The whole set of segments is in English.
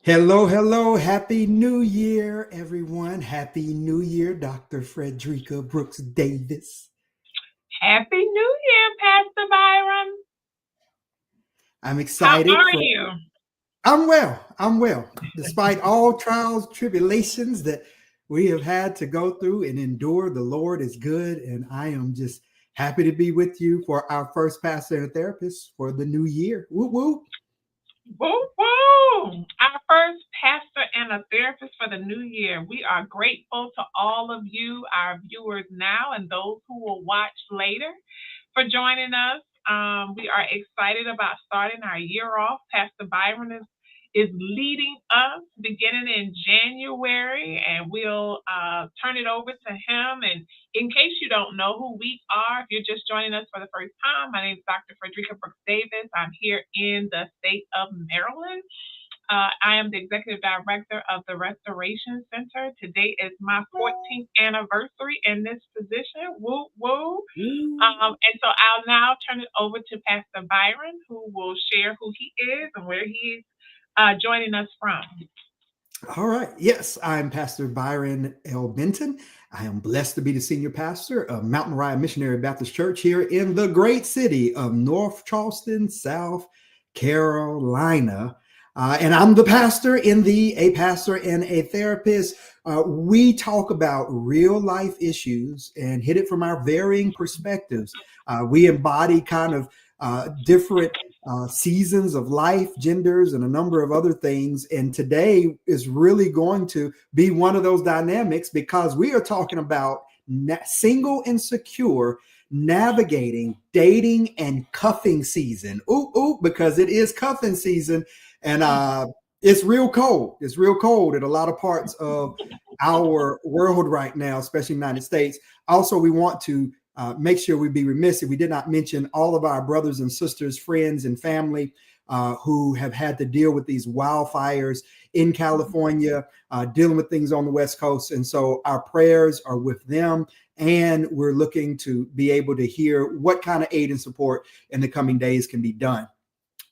Hello, hello. Happy New Year, everyone. Happy New Year, Dr. Frederica Brooks Davis. Happy New Year, Pastor Byron. I'm How excited are for you? I'm well. I'm well. Despite all trials, tribulations that we have had to go through and endure, the Lord is good, and I am just happy to be with you for our first pastor and therapist for the new year. Woo woo. Woo woo! Our first pastor and a therapist for the new year. We are grateful to all of you, our viewers now, and those who will watch later for joining us. We are excited about starting our year off. Pastor Byron is leading us beginning in January, and we'll turn it over to him. And in case you don't know who we are, if you're just joining us for the first time, my name is Dr. Frederica Brooks Davis. I'm here in the state of Maryland. I am the executive director of the Restoration Center. Today is my 14th anniversary in this position. Woo woo. And so I'll now turn it over to Pastor Byron, who will share who he is and where he's joining us from. All right. Yes, I'm Pastor Byron L. Benton. I am blessed to be the senior pastor of Mount Moriah Missionary Baptist Church here in the great city of North Charleston, South Carolina. And I'm the pastor in the A Pastor and a Therapist. We talk about real life issues and hit it from our varying perspectives. We embody kind of different seasons of life, genders, and a number of other things. And today is really going to be one of those dynamics because we are talking about single and secure navigating dating and cuffing season. Ooh, ooh, because it is cuffing season. And it's real cold. It's real cold in a lot of parts of our world right now, especially United States. Also, we want to make sure we be remiss if we did not mention all of our brothers and sisters, friends, and family who have had to deal with these wildfires in California, dealing with things on the West Coast. And so our prayers are with them. And we're looking to be able to hear what kind of aid and support in the coming days can be done.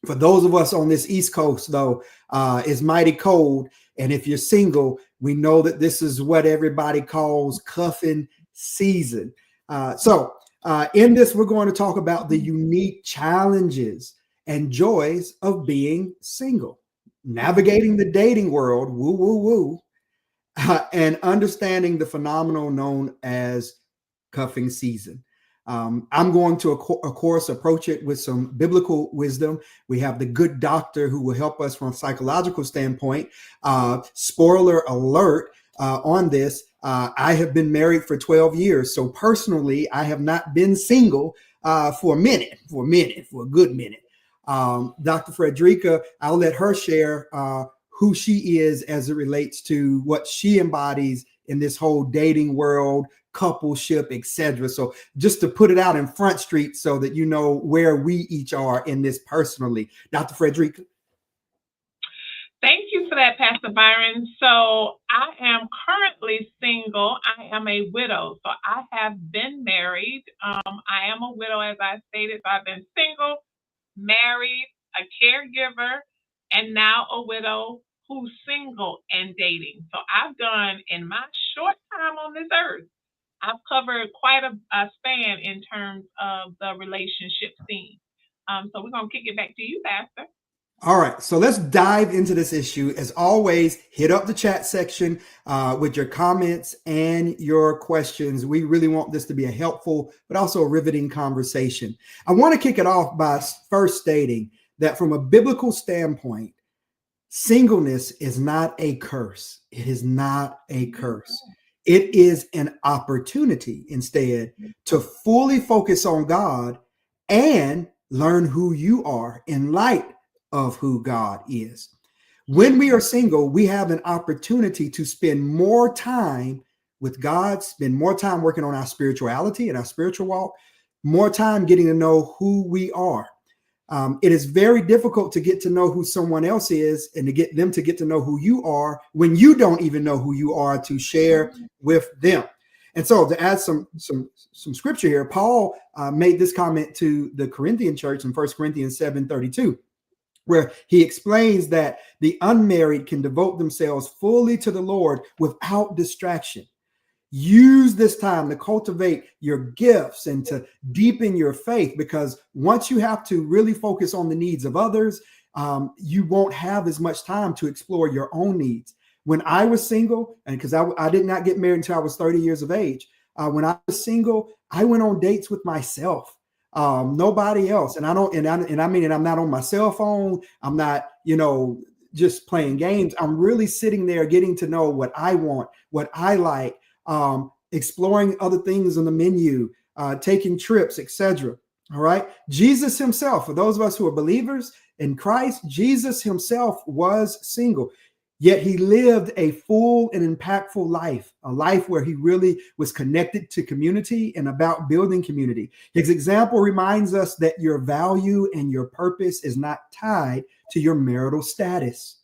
For those of us on this East Coast, though, it's mighty cold. And if you're single, we know that this is what everybody calls cuffing season. In this, we're going to talk about the unique challenges and joys of being single, navigating the dating world, woo, woo, woo, and understanding the phenomenon known as cuffing season. I'm going to, of course, approach it with some biblical wisdom. We have the good doctor who will help us from a psychological standpoint. Spoiler alert on this. I have been married for 12 years. So personally, I have not been single for a good minute. Dr. Frederica, I'll let her share who she is as it relates to what she embodies in this whole dating world, coupleship, etc. So just to put it out in Front Street so that you know where we each are in this personally. Dr. Frederica. Thank you for that, Pastor Byron. So I am currently single. I am a widow. So I have been married. I am a widow, as I stated. So I've been single, married, a caregiver, and now a widow who's single and dating. So I've done in my short time on this earth, I've covered quite a span in terms of the relationship scene. So we're gonna kick it back to you, Pastor. All right, so let's dive into this issue. As always, hit up the chat section with your comments and your questions. We really want this to be a helpful, but also a riveting conversation. I want to kick it off by first stating that from a biblical standpoint, singleness is not a curse. It is not a curse. It is an opportunity instead to fully focus on God and learn who you are in light of who God is. When we are single, we have an opportunity to spend more time with God, spend more time working on our spirituality and our spiritual walk, more time getting to know who we are. It is very difficult to get to know who someone else is and to get them to get to know who you are when you don't even know who you are to share with them. And so to add some scripture here, Paul made this comment to the Corinthian church in 1 Corinthians 7:32. where he explains that the unmarried can devote themselves fully to the Lord without distraction. Use this time to cultivate your gifts and to deepen your faith, because once you have to really focus on the needs of others, you won't have as much time to explore your own needs. When I was single, and because I did not get married until I was 30 years of age, when I was single, I went on dates with myself, nobody else. And I don't, and I mean, and I'm not on my cell phone. I'm not, just playing games. I'm really sitting there getting to know what I want, what I like, exploring other things on the menu, taking trips, etc. All right. Jesus himself, for those of us who are believers in Christ, Jesus himself was single. Yet he lived a full and impactful life, a life where he really was connected to community and about building community. His example reminds us that your value and your purpose is not tied to your marital status,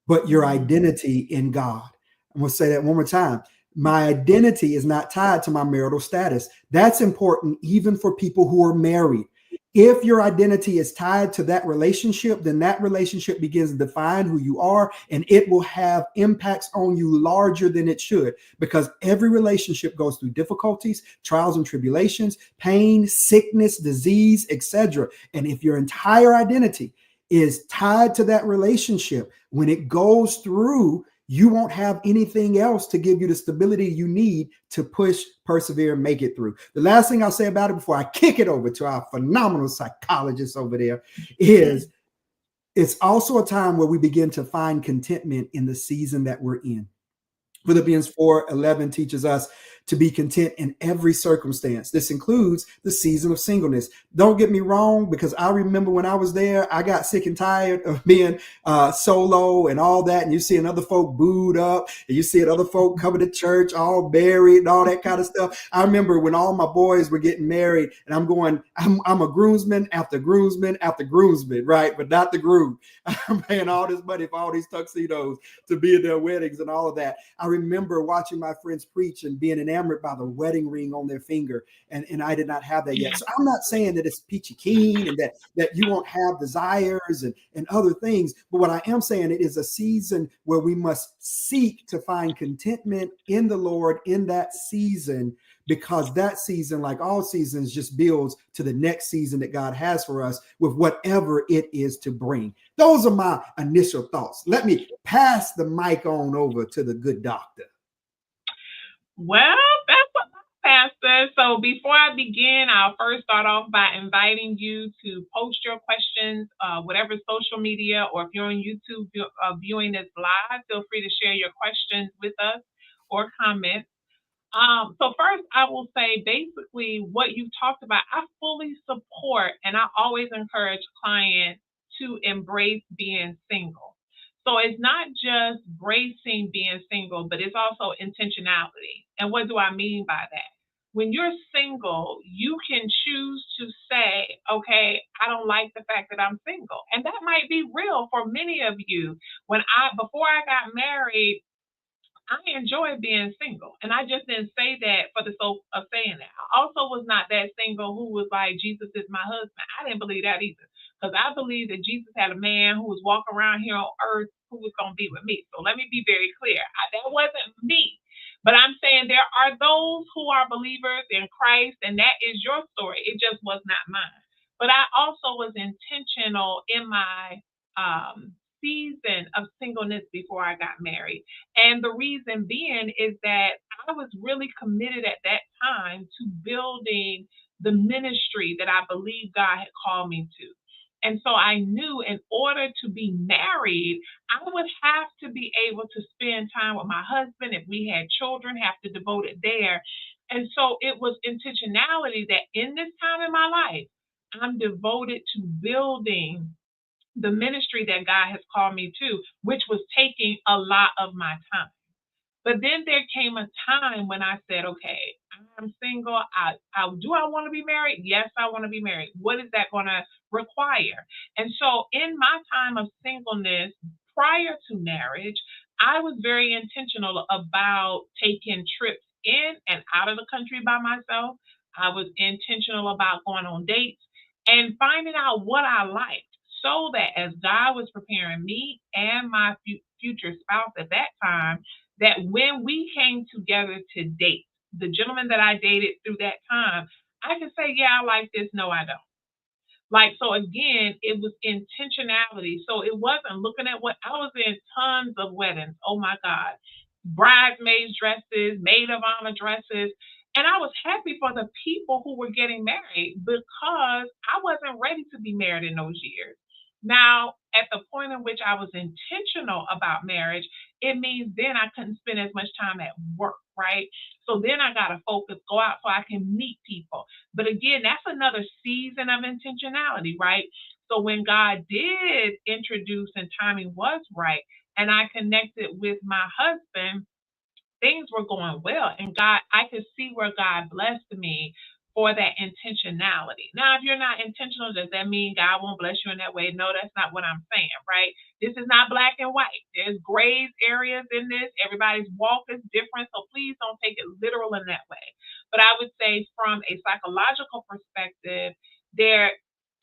but your identity in God. I'm going to say that one more time. My identity is not tied to my marital status. That's important even for people who are married. If your identity is tied to that relationship, then that relationship begins to define who you are, and it will have impacts on you larger than it should, because every relationship goes through difficulties, trials and tribulations, pain, sickness, disease, etc. And if your entire identity is tied to that relationship, when it goes through, you won't have anything else to give you the stability you need to push, persevere, make it through. The last thing I'll say about it before I kick it over to our phenomenal psychologist over there is it's also a time where we begin to find contentment in the season that we're in. Philippians 4:11 teaches us to be content in every circumstance. This includes the season of singleness. Don't get me wrong, because I remember when I was there, I got sick and tired of being solo and all that. And you see another folk booed up, and you see other folk coming to church all married and all that kind of stuff. I remember when all my boys were getting married, and I'm a groomsman after groomsman after groomsman, right? But not the groom. I'm paying all this money for all these tuxedos to be in their weddings and all of that. I remember watching my friends preach and being enamored by the wedding ring on their finger, and I did not have that yet. So I'm not saying that it's peachy keen and that you won't have desires and other things, but what I am saying, it is a season where we must seek to find contentment in the Lord in that season, because that season, like all seasons, just builds to the next season that God has for us with whatever it is to bring. Those are my initial thoughts. Let me pass the mic on over to the good doctor. Well, that's what Pastor. So before I begin, I'll first start off by inviting you to post your questions, whatever social media, or if you're on YouTube viewing this live, feel free to share your questions with us or comments. So first, I will say basically what you talked about. I fully support, and I always encourage clients to embrace being single. So it's not just bracing being single, but it's also intentionality. And what do I mean by that? When you're single, you can choose to say, okay, I don't like the fact that I'm single. And that might be real for many of you. Before I got married, I enjoy being single. And I just didn't say that for the sake of saying that. I also was not that single who was like, Jesus is my husband. I didn't believe that either. Because I believe that Jesus had a man who was walking around here on earth who was going to be with me. So let me be very clear. That wasn't me. But I'm saying there are those who are believers in Christ, and that is your story. It just was not mine. But I also was intentional in my season of singleness before I got married. And the reason being is that I was really committed at that time to building the ministry that I believe God had called me to. And so I knew in order to be married, I would have to be able to spend time with my husband. If we had children, have to devote it there. And so it was intentionality that in this time in my life, I'm devoted to building the ministry that God has called me to, which was taking a lot of my time. But then there came a time when I said, okay, I'm single. I want to be married? Yes, I want to be married. What is that going to require? And so in my time of singleness prior to marriage, I was very intentional about taking trips in and out of the country by myself. I was intentional about going on dates and finding out what I liked. so that as God was preparing me and my future spouse at that time, that when we came together to date, the gentleman that I dated through that time, I could say, yeah, I like this. No, I don't. Like, so again, it was intentionality. So it wasn't looking at what I was in tons of weddings. Oh my God. Bridesmaids dresses, maid of honor dresses. And I was happy for the people who were getting married because I wasn't ready to be married in those years. Now, at the point in which I was intentional about marriage, it means then I couldn't spend as much time at work, right? So then I got to focus, go out so I can meet people. But again, that's another season of intentionality, right? So when God did introduce and timing was right, and I connected with my husband, things were going well. And God, I could see where God blessed me for that intentionality. Now, if you're not intentional, does that mean God won't bless you in that way? No, that's not what I'm saying, right? This is not black and white. There's gray areas in this. Everybody's walk is different. So please don't take it literal in that way. But I would say from a psychological perspective, there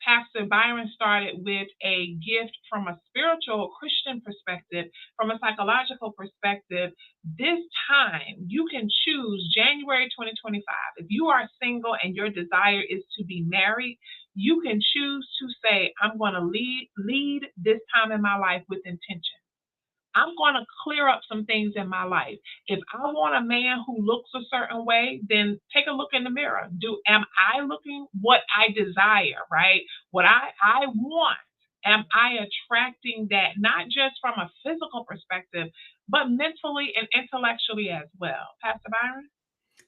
Pastor Byron started with a gift from a spiritual Christian perspective, from a psychological perspective. This time you can choose January 2025. If you are single and your desire is to be married, you can choose to say, I'm going to lead this time in my life with intention. I'm going to clear up some things in my life. If I want a man who looks a certain way, then take a look in the mirror. Do am I looking what I desire, right? What I want. Am I attracting that not just from a physical perspective, but mentally and intellectually as well? Pastor Byron?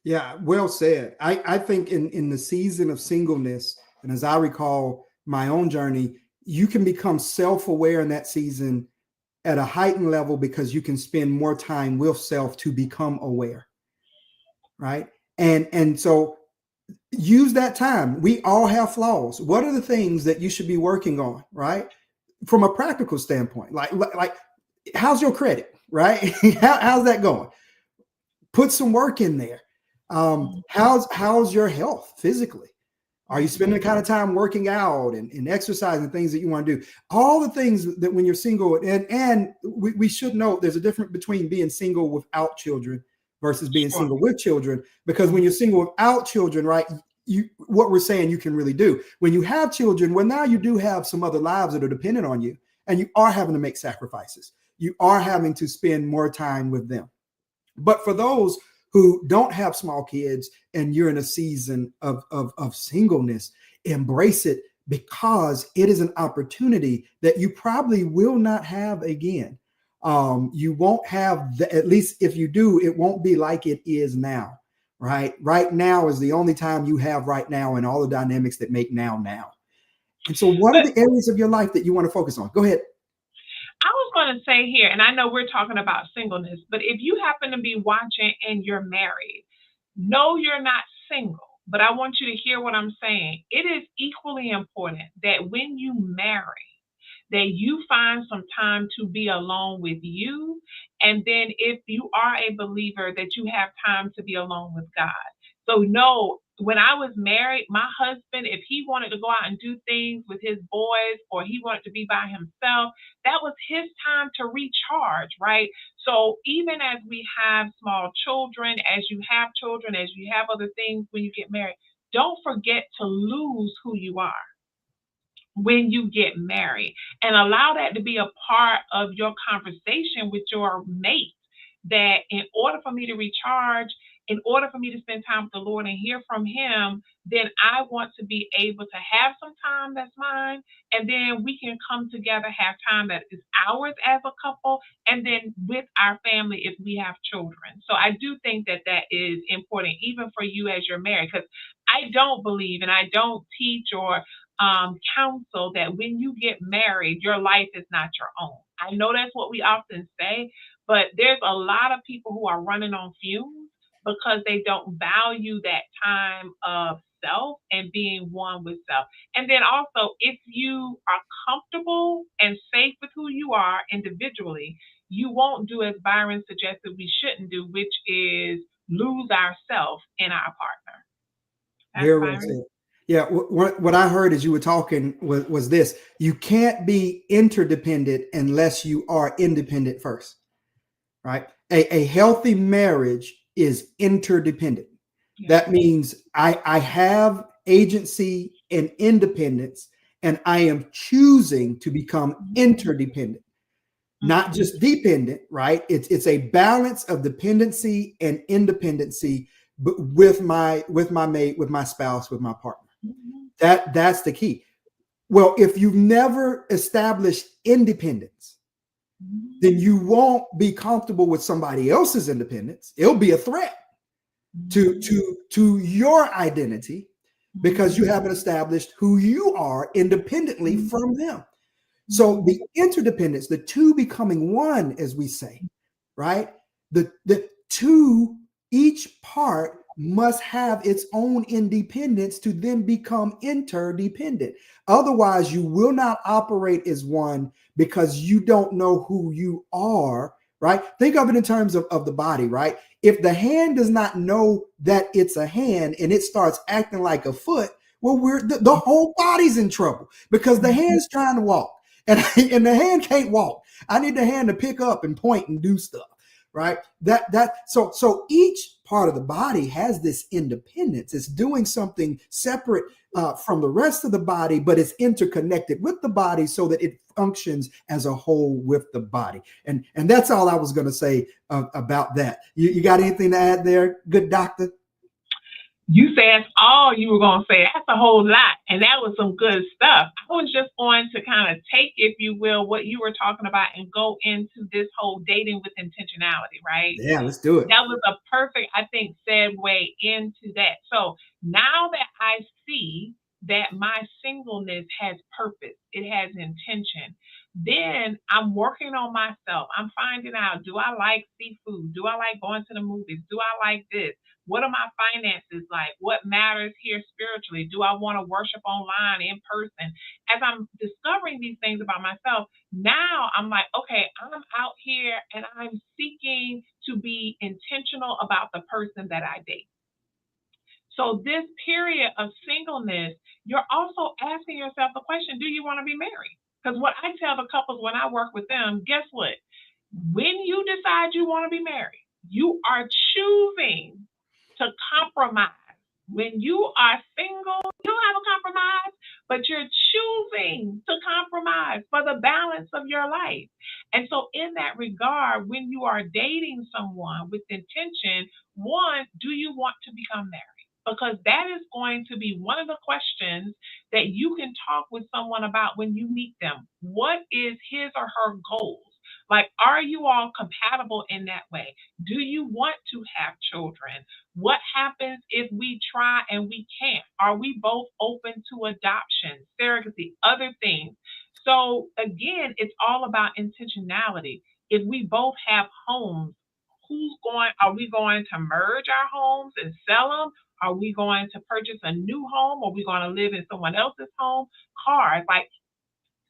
Yeah, well said. I think in the season of singleness, and as I recall my own journey, you can become self-aware in that season at a heightened level because you can spend more time with self to become aware, right? And so use that time. We all have flaws. What are the things that you should be working on, right? From a practical standpoint, like how's your credit, right? How's that going? Put some work in there. How's your health physically? Are you spending the kind of time working out and exercising things that you want to do? All the things that when you're single, and we should know there's a difference between being single without children versus being Sure. single with children. Because when you're single without children, right, you what we're saying you can really do. When you have children, well, now you do have some other lives that are dependent on you, and you are having to make sacrifices. You are having to spend more time with them. But for those who don't have small kids and you're in a season of singleness, embrace it because it is an opportunity that you probably will not have again. You won't have, at least if you do, it won't be like it is now, right? Right now is the only time you have right now and all the dynamics that make now now. And so, what are But the areas of your life that you want to focus on? Go ahead. I was going to say here, and I know we're talking about singleness, but if you happen to be watching and you're married, no, you're not single. But I want you to hear what I'm saying. It is equally important that when you marry, that you find some time to be alone with you. And then if you are a believer, that you have time to be alone with God. So, no, when I was married, my husband, if he wanted to go out and do things with his boys or he wanted to be by himself, that was his time to recharge, right? So, even as we have small children, as you have children, as you have other things when you get married, don't forget to lose who you are when you get married and allow that to be a part of your conversation with your mate, that in order for me to recharge, in order for me to spend time with the Lord and hear from him, then I want to be able to have some time that's mine, and then we can come together, have time that is ours as a couple, and then with our family if we have children. So I do think that that is important even for you as you're married, because I don't believe and I don't teach or counsel that when you get married, your life is not your own. I know that's what we often say, but there's a lot of people who are running on fumes because they don't value that time of self and being one with self. And then also, if you are comfortable and safe with who you are individually, you won't do as Byron suggested we shouldn't do, which is lose ourselves in our partner. Pastor Very well Byron? said. Yeah, what I heard as you were talking was this: you can't be interdependent unless you are independent first, right? A healthy marriage is interdependent. Yeah. That means I have agency and independence, and I am choosing to become interdependent, not Mhm. just dependent, right? It's a balance of dependency and independency, but with my mate, with my spouse, with my partner. Mhm. That's the key. Well, if you've never established independence, Mhm. then you won't be comfortable with somebody else's independence. It'll be a threat to your identity because you Mhm. haven't established who you are independently Mhm. from them. So Mhm. the interdependence, the two becoming one, as we say, right? The two, each part must have its own independence to then become interdependent. Otherwise, you will not operate as one because you don't know who you are, right? Think of it in terms of the body, right? If the hand does not know that it's a hand and it starts acting like a foot, well, the whole body's in trouble because the Mhm. hand's trying to walk and, and the hand can't walk. I need the hand to pick up and point and do stuff, right? So each part of the body has this independence. It's doing something separate from the rest of the body, but it's interconnected with the body so that it functions as a whole with the body. And that's all I was going to say about that. You got anything to add there, good doctor? You said that's all you were going to say. That's a whole lot. And that was some good stuff. I was just going to kind of take, if you will, what you were talking about and go into this whole dating with intentionality, right? Yeah, let's do it. That was a perfect, I think, segue into that. So now that I see that my singleness has purpose, it has intention, then I'm working on myself. I'm finding out, do I like seafood? Do I like going to the movies? Do I like this? What are my finances like? What matters here spiritually? Do I want to worship online, in person? As I'm discovering these things about myself, now I'm like, okay, I'm out here and I'm seeking to be intentional about the person that I date. So, this period of singleness, you're also asking yourself the question, do you want to be married? Because what I tell the couples when I work with them, guess what? When you decide you want to be married, you are choosing to compromise. When you are single, you don't have a compromise, but you're choosing to compromise for the balance of your life. And so, in that regard, when you are dating someone with intention, one, do you want to become married? Because that is going to be one of the questions that you can talk with someone about when you meet them. What is his or her goals? Like, are you all compatible in that way? Do you want to have children? What happens if we try and we can't? Are we both open to adoption, surrogacy, other things? So, again, it's all about intentionality. If we both have homes, are we going to merge our homes and sell them? Are we going to purchase a new home? Are we going to live in someone else's home? Cars. Like,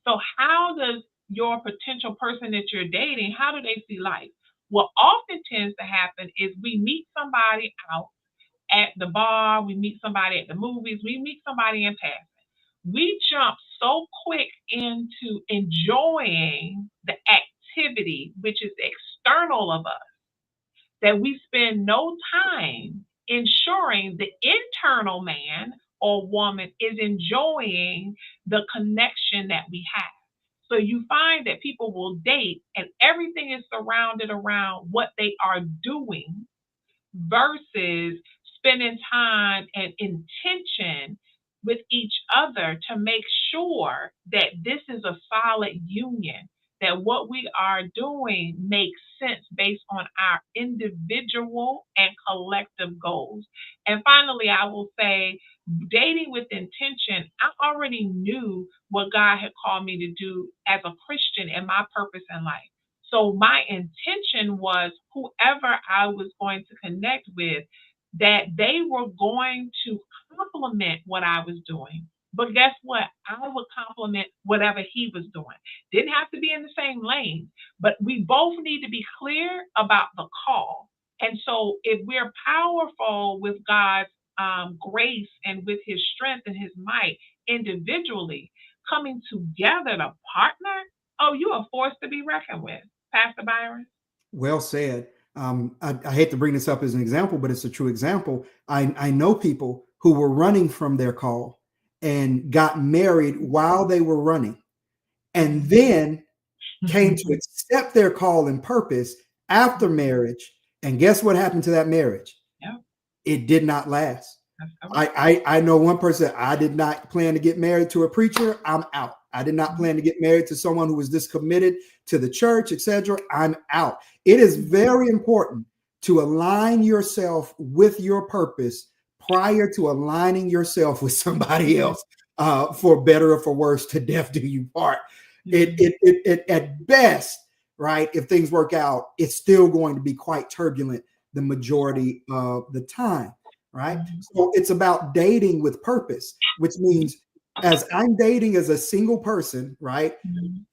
so how does your potential person that you're dating, how do they see life? What often tends to happen is we meet somebody out at the bar, we meet somebody at the movies, we meet somebody in passing. We jump so quick into enjoying the activity, which is external of us, that we spend no time ensuring the internal man or woman is enjoying the connection that we have. So you find that people will date and everything is surrounded around what they are doing versus spending time and intention with each other to make sure that this is a solid union, that what we are doing makes sense based on our individual and collective goals. And finally, I will say, dating with intention, I already knew what God had called me to do as a Christian and my purpose in life. So my intention was whoever I was going to connect with, that they were going to complement what I was doing. But guess what? I would complement whatever he was doing. Didn't have to be in the same lane, but we both need to be clear about the call. And so if we're powerful with God's grace and with his strength and his might individually, coming together to partner, oh, you are forced to be reckoned with, Pastor Byron. Well said. I hate to bring this up as an example, but it's a true example. I know people who were running from their call and got married while they were running, and then came to accept their call and purpose after marriage. And guess what happened to that marriage? Yeah, It did not last. that's correct. I know one person. I did not plan to get married to a preacher. I'm out. I did not plan to get married to someone who was this committed to the church, etc. I'm out. It is very important to align yourself with your purpose prior to aligning yourself with somebody else. For better or for worse, to death do you part. It at best, right? If things work out, it's still going to be quite turbulent the majority of the time, right? So it's about dating with purpose, which means as I'm dating as a single person, right?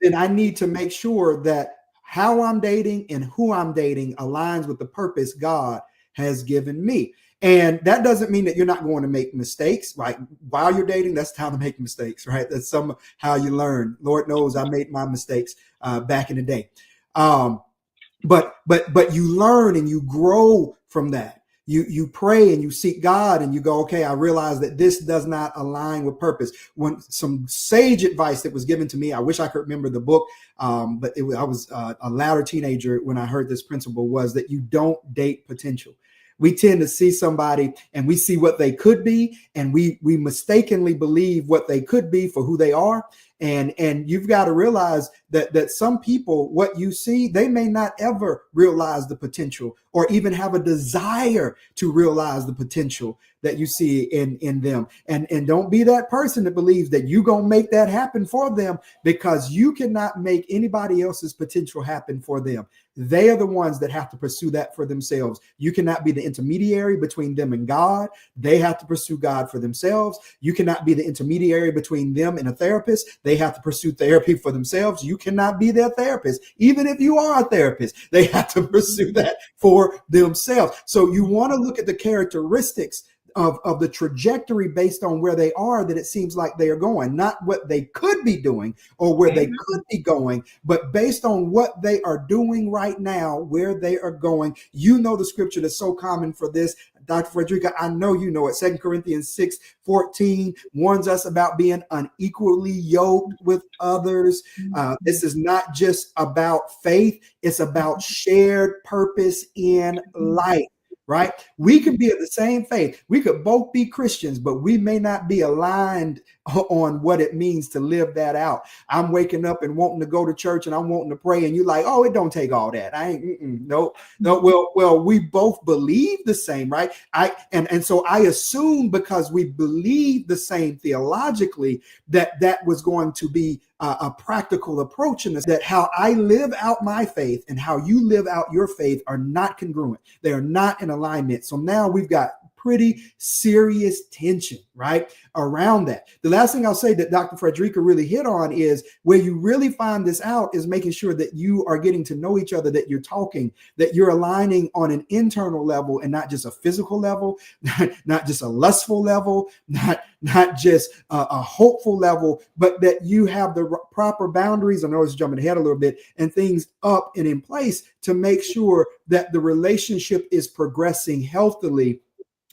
Then I need to make sure that how I'm dating and who I'm dating aligns with the purpose God has given me. And that doesn't mean that you're not going to make mistakes, right? While you're dating, that's time to make mistakes, right? That's some how you learn. Lord knows I made my mistakes back in the day. But you learn and you grow from that. You pray and you seek God and you go, okay, I realize that this does not align with purpose. When some sage advice that was given to me, I wish I could remember the book, but I was a latter teenager when I heard this principle, was that you don't date potential. We tend to see somebody and we see what they could be, and we mistakenly believe what they could be for who they are. And you've got to realize that some people, what you see, they may not ever realize the potential or even have a desire to realize the potential that you see in them. And don't be that person that believes that you're going to make that happen for them, because you cannot make anybody else's potential happen for them. They are the ones that have to pursue that for themselves. You cannot be the intermediary between them and God. They have to pursue God for themselves. You cannot be the intermediary between them and a therapist. They have to pursue therapy for themselves. You cannot be their therapist. Even if you are a therapist, they have to pursue that for themselves. So you want to look at the characteristics of the trajectory based on where they are, that it seems like they are going, not what they could be doing or where they could be going, but based on what they are doing right now, where they are going. You know the scripture that's so common for this, Dr. Frederica, I know you know it. 2 Corinthians 6:14 warns us about being unequally yoked with others. This is not just about faith, it's about shared purpose in life. Right? We could be of the same faith. We could both be Christians, but we may not be aligned on what it means to live that out. I'm waking up and wanting to go to church and I'm wanting to pray, and you're like, oh, it don't take all that. I ain't, no. Well, we both believe the same, right? And so I assume because we believe the same theologically that was going to be a practical approach in this, that how I live out my faith and how you live out your faith are not congruent. They are not in alignment. So now we've got pretty serious tension, right, around that. The last thing I'll say that Dr. Frederica really hit on is where you really find this out is making sure that you are getting to know each other, that you're talking, that you're aligning on an internal level and not just a physical level, not just a lustful level, not just a hopeful level, but that you have the proper boundaries. I know it's jumping ahead a little bit, and things up and in place to make sure that the relationship is progressing healthily,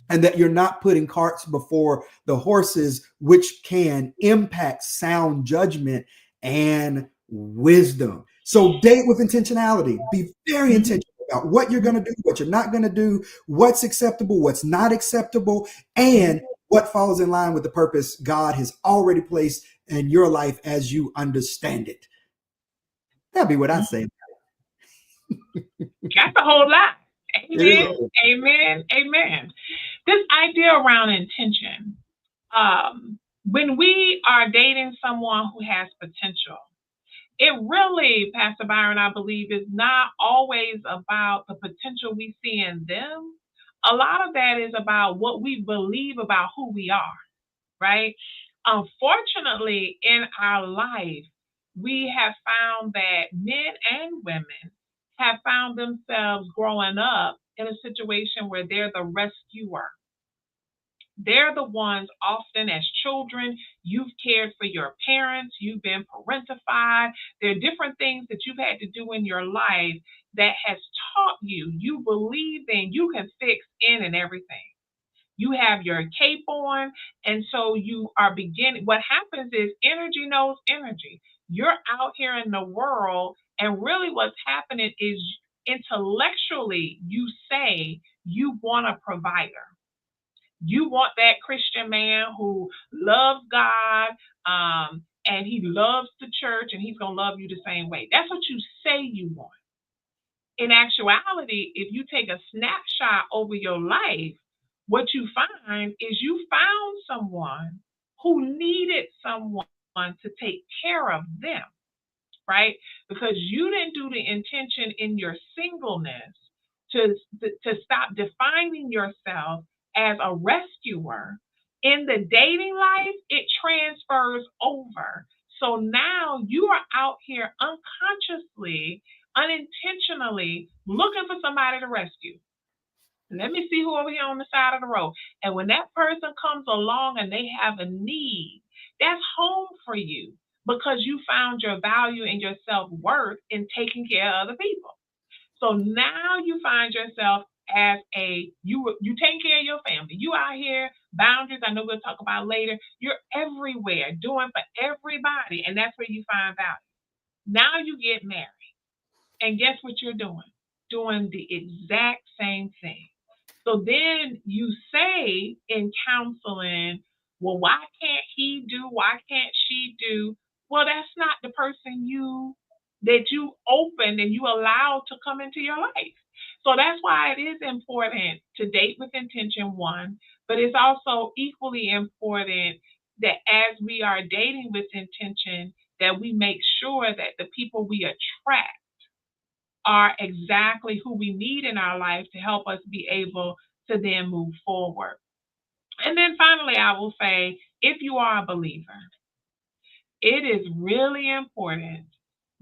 and that you're not putting carts before the horses, which can impact sound judgment and wisdom. So date with intentionality. Be very intentional about what you're going to do, what you're not going to do, what's acceptable, what's not acceptable, and what falls in line with the purpose God has already placed in your life as you understand it. That'd be what I say. That's a whole lot. It is Amen. Amen. Amen. This idea around intention. When we are dating someone who has potential, it really, Pastor Byron, I believe, is not always about the potential we see in them. A lot of that is about what we believe about who we are, right? Unfortunately, in our life, we have found that men and women have found themselves growing up in a situation where they're the rescuer, They're the ones often as children, you've cared for your parents, you've been parentified. There are different things that you've had to do in your life that has taught you, you believe in, you can fix in and everything. You have your cape on, and so you are beginning. What happens is energy knows energy. You're out here in the world, and really what's happening is intellectually you say you want a provider. You want that Christian man who loves God, and he loves the church, and he's going to love you the same way. That's what you say you want. In actuality, if you take a snapshot over your life, what you find is you found someone who needed someone to take care of them, right? Because you didn't do the intention in your singleness to, to stop defining yourself as a rescuer. In the dating life, it transfers over. So now you are out here unconsciously, unintentionally looking for somebody to rescue. Let me see who over here on the side of the road. And when that person comes along and they have a need, that's home for you because you found your value and your self worth in taking care of other people. So now you find yourself as you taking care of your family. You out here, boundaries, I know we'll talk about later. You're everywhere, doing for everybody, and that's where you find value. Now you get married. And guess what you're doing? Doing the exact same thing. So then you say in counseling, well, why can't he do? Why can't she do? Well, that's not the person that you opened and you allowed to come into your life. So that's why it is important to date with intention, one, but it's also equally important that as we are dating with intention, that we make sure that the people we attract are exactly who we need in our life to help us be able to then move forward. And then finally, I will say if you are a believer, it is really important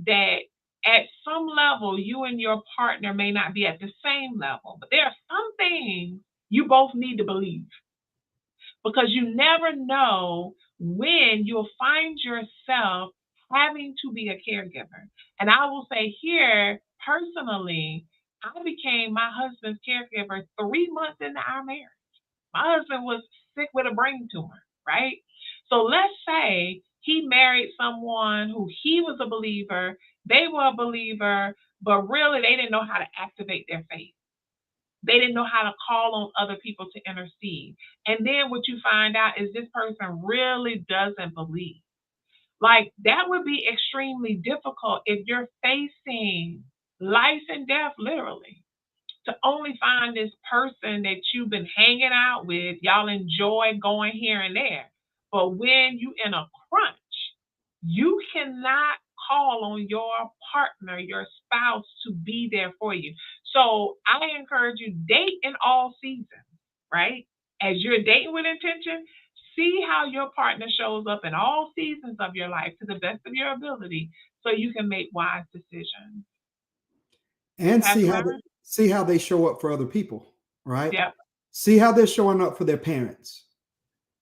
that at some level, you and your partner may not be at the same level, but there are some things you both need to believe because you never know when you'll find yourself having to be a caregiver. And I will say here, personally, I became my husband's caregiver 3 months into our marriage. My husband was sick with a brain tumor, right? So let's say he married someone who he was a believer, they were a believer, but really they didn't know how to activate their faith. They didn't know how to call on other people to intercede. And then what you find out is this person really doesn't believe. Like that would be extremely difficult if you're facing life and death, literally, to only find this person that you've been hanging out with, y'all enjoy going here and there. But when you in a crunch, you cannot call on your partner, your spouse to be there for you. So I encourage you date in all seasons, right? As you're dating with intention, see how your partner shows up in all seasons of your life to the best of your ability so you can make wise decisions. And Pastor Byron? see how they show up for other people, right? Yep. See how they're showing up for their parents.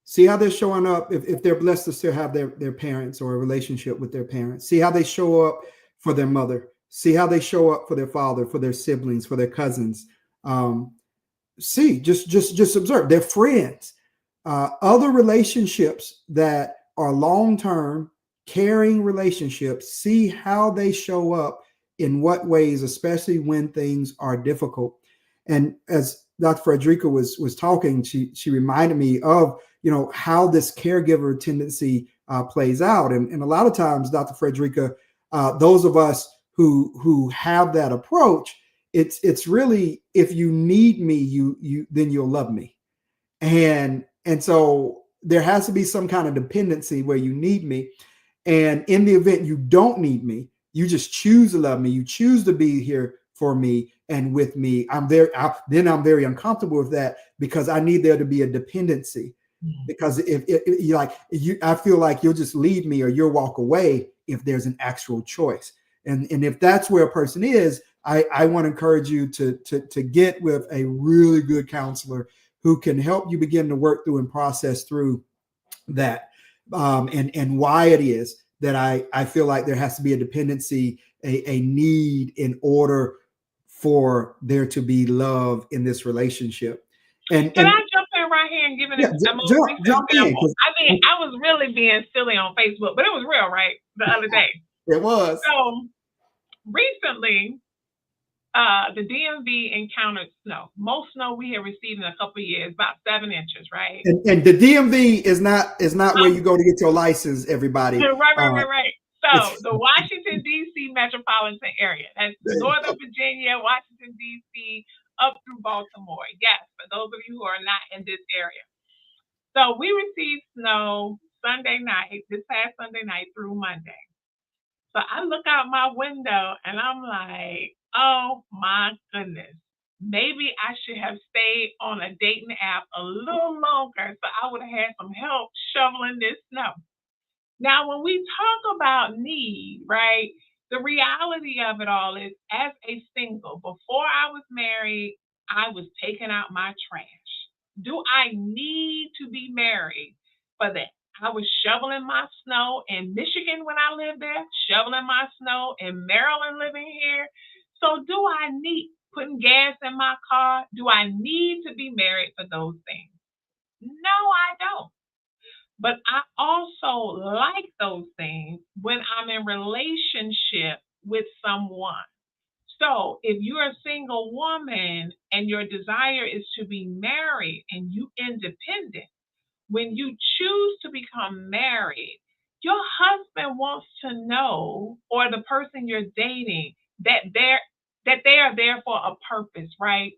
See how they're showing up if they're blessed to still have their parents or a relationship with their parents. See how they show up for their mother. See how they show up for their father, for their siblings, for their cousins. Um, See, just observe their friends, other relationships that are long term, caring relationships. See how they show up in what ways, especially when things are difficult. And as Dr. Frederica was talking, she reminded me of how this caregiver tendency plays out, and a lot of times, Dr. Frederica, those of us who have that approach, it's really, if you need me, you then you'll love me. And so there has to be some kind of dependency where you need me. And in the event you don't need me, you just choose to love me, you choose to be here for me and with me. Then I'm very uncomfortable with that because I need there to be a dependency. Because if you like you, I feel like you'll just leave me or you'll walk away if there's an actual choice. And if that's where a person is, I want to encourage you to get with a really good counselor who can help you begin to work through and process through that, and why it is that I feel like there has to be a dependency, a need in order for there to be love in this relationship. Can I And jump in right here and give yeah, a most recent jump in, example? I mean, I was really being silly on Facebook, but it was real, right? The other day. it was. So recently, the DMV encountered snow. Most snow we have received in a couple of years, about 7 inches, right? And the DMV is not where Um, you go to get your license, everybody. right. So the Washington D.C. metropolitan area, that's Northern Virginia, Washington D.C., up through Baltimore. Yes, for those of you who are not in this area. So we received snow Sunday night, this past Sunday night through Monday. So I look out my window and I'm like, oh my goodness. Maybe I should have stayed on a dating app a little longer so I would have had some help shoveling this snow. Now, when we talk about need, right, the reality of it all is as a single, before I was married, I was taking out my trash. Do I need to be married for that? I was shoveling my snow in Michigan when I lived there, shoveling my snow in Maryland living here. So, do I need putting gas in my car? Do I need to be married for those things? No, I don't. But I also like those things when I'm in relationship with someone. So if you're a single woman and your desire is to be married and you independent, when you choose to become married, your husband wants to know, or the person you're dating, that they are there for a purpose, right?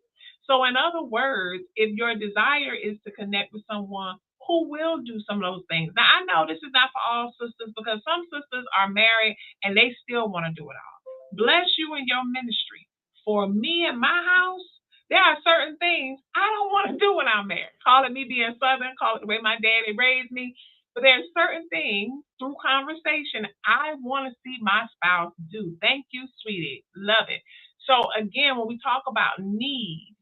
So in other words, if your desire is to connect with someone who will do some of those things. Now I know this is not for all sisters because some sisters are married and they still want to do it all. Bless you in your ministry. For me in my house, there are certain things I don't want to do when I'm married. Call it me being Southern, call it the way my daddy raised me. But there's certain things through conversation I want to see my spouse do. Thank you, sweetie. Love it. So again, when we talk about need,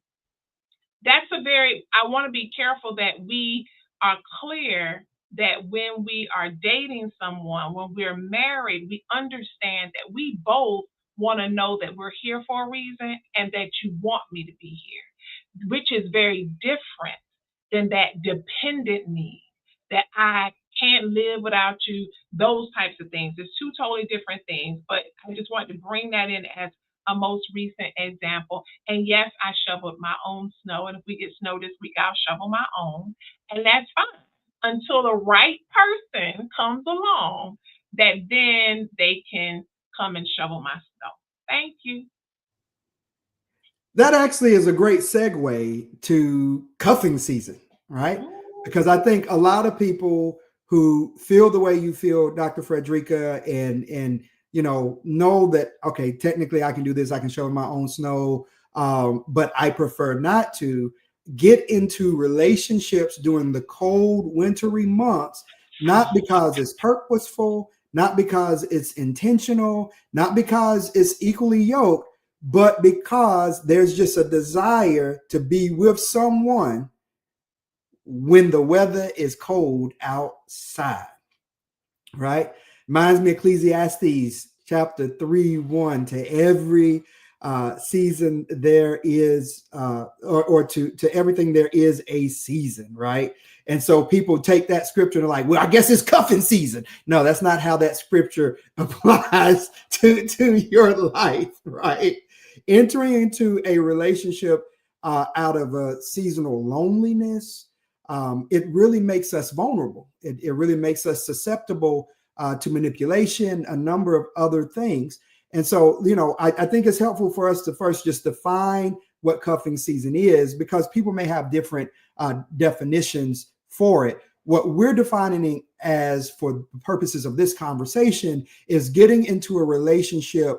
that's a very I want to be careful that we are clear that when we are dating someone, when we're married, we understand that we both want to know that we're here for a reason and that you want me to be here, which is very different than that dependent need that I can't live without you, those types of things. It's two totally different things, but I just wanted to bring that in as a most recent example. And yes, I shoveled my own snow. And if we get snow this week, I'll shovel my own. And that's fine until the right person comes along that then they can come and shovel my snow. Thank you. That actually is a great segue to cuffing season, right? Because I think a lot of people who feel the way you feel, Dr. Frederica, and know that, okay, technically I can do this, I can shovel my own snow, but I prefer not to get into relationships during the cold, wintry months, not because it's purposeful, not because it's intentional, not because it's equally yoked, but because there's just a desire to be with someone when the weather is cold outside, right? Reminds me of Ecclesiastes chapter 3:1. To every season there is, or to everything there is a season, right? And so people take that scripture and are like, well, I guess it's cuffing season. No, that's not how that scripture applies to your life, right? Entering into a relationship out of a seasonal loneliness, it really makes us vulnerable. It really makes us susceptible to manipulation, a number of other things. And so, I think it's helpful for us to first just define what cuffing season is, because people may have different definitions for it. What we're defining as, for the purposes of this conversation, is getting into a relationship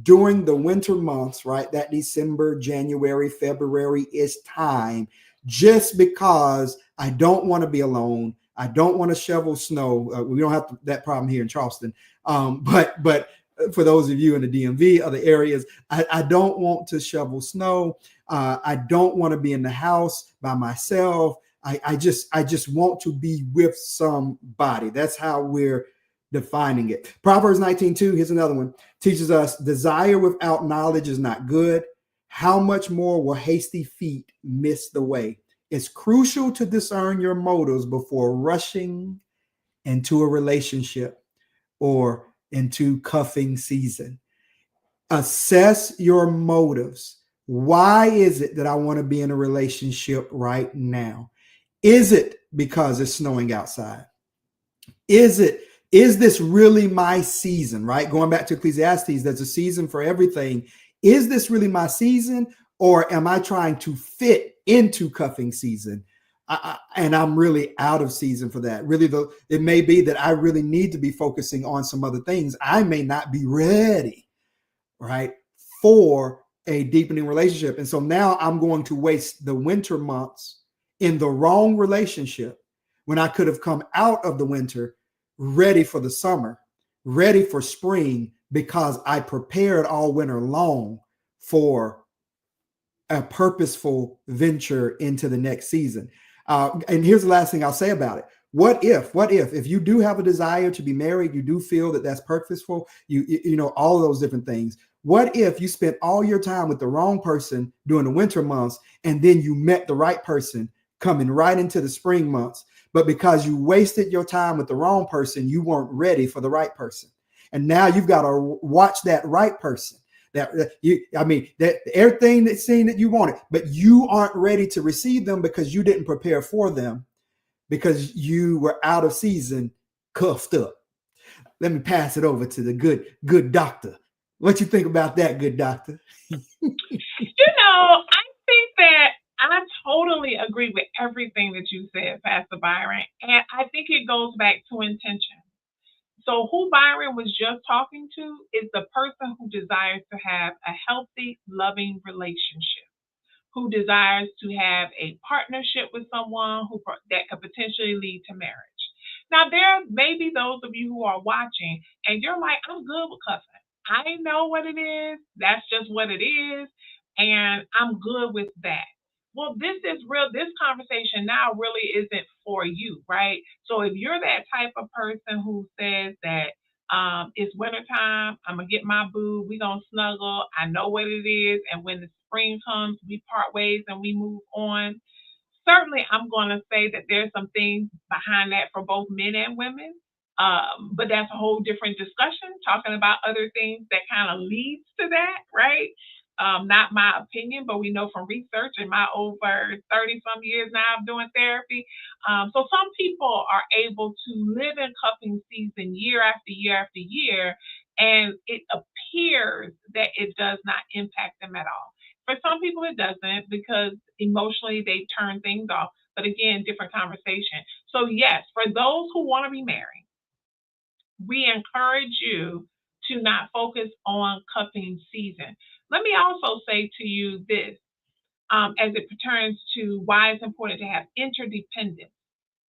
during the winter months, right? That December, January, February is time, just because I don't want to be alone. I don't want to shovel snow. We don't have that problem here in Charleston. But for those of you in the DMV, other areas, I don't want to shovel snow. I don't want to be in the house by myself. I just want to be with somebody. That's how we're defining it. Proverbs 19:2, here's another one, teaches us desire without knowledge is not good. How much more will hasty feet miss the way? It's crucial to discern your motives before rushing into a relationship or into cuffing season. Assess your motives. Why is it that I want to be in a relationship right now? Is it because it's snowing outside? Is this really my season, right? Going back to Ecclesiastes, there's a season for everything. Is this really my season, or am I trying to fit into cuffing season? And I'm really out of season for that. Really, though, it may be that I really need to be focusing on some other things. I may not be ready, right, for a deepening relationship. And so now I'm going to waste the winter months in the wrong relationship when I could have come out of the winter ready for the summer, ready for spring, because I prepared all winter long for a purposeful venture into the next season. And here's the last thing I'll say about it. If you do have a desire to be married, you do feel that that's purposeful, you know, all of those different things. What if you spent all your time with the wrong person during the winter months, and then you met the right person coming right into the spring months? But because you wasted your time with the wrong person, you weren't ready for the right person. And now you've got to watch that right person. That everything that seemed that you wanted, but you aren't ready to receive them because you didn't prepare for them, because you were out of season, cuffed up. Let me pass it over to the good doctor. What you think about that, good doctor? I think that I totally agree with everything that you said, Pastor Byron. And I think it goes back to intention. So, who Byron was just talking to is the person who desires to have a healthy, loving relationship, who desires to have a partnership with someone that could potentially lead to marriage. Now, there may be those of you who are watching and you're like, I'm good with cussing. I know what it is. That's just what it is. And I'm good with that. Well, this is real. This conversation now really isn't for you, right? So if you're that type of person who says that it's wintertime, I'm gonna get my boo, we gonna snuggle, I know what it is, and when the spring comes, we part ways and we move on. Certainly, I'm going to say that there's some things behind that for both men and women. But that's a whole different discussion, talking about other things that kind of leads to that, right? Not my opinion, but we know from research in my over 30 some years now of doing therapy. So some people are able to live in cuffing season year after year after year, and it appears that it does not impact them at all. For some people, it doesn't because emotionally they turn things off. But again, different conversation. So, yes, for those who want to be married, we encourage you to not focus on cuffing season. Let me also say to you this as it pertains to why it's important to have interdependence.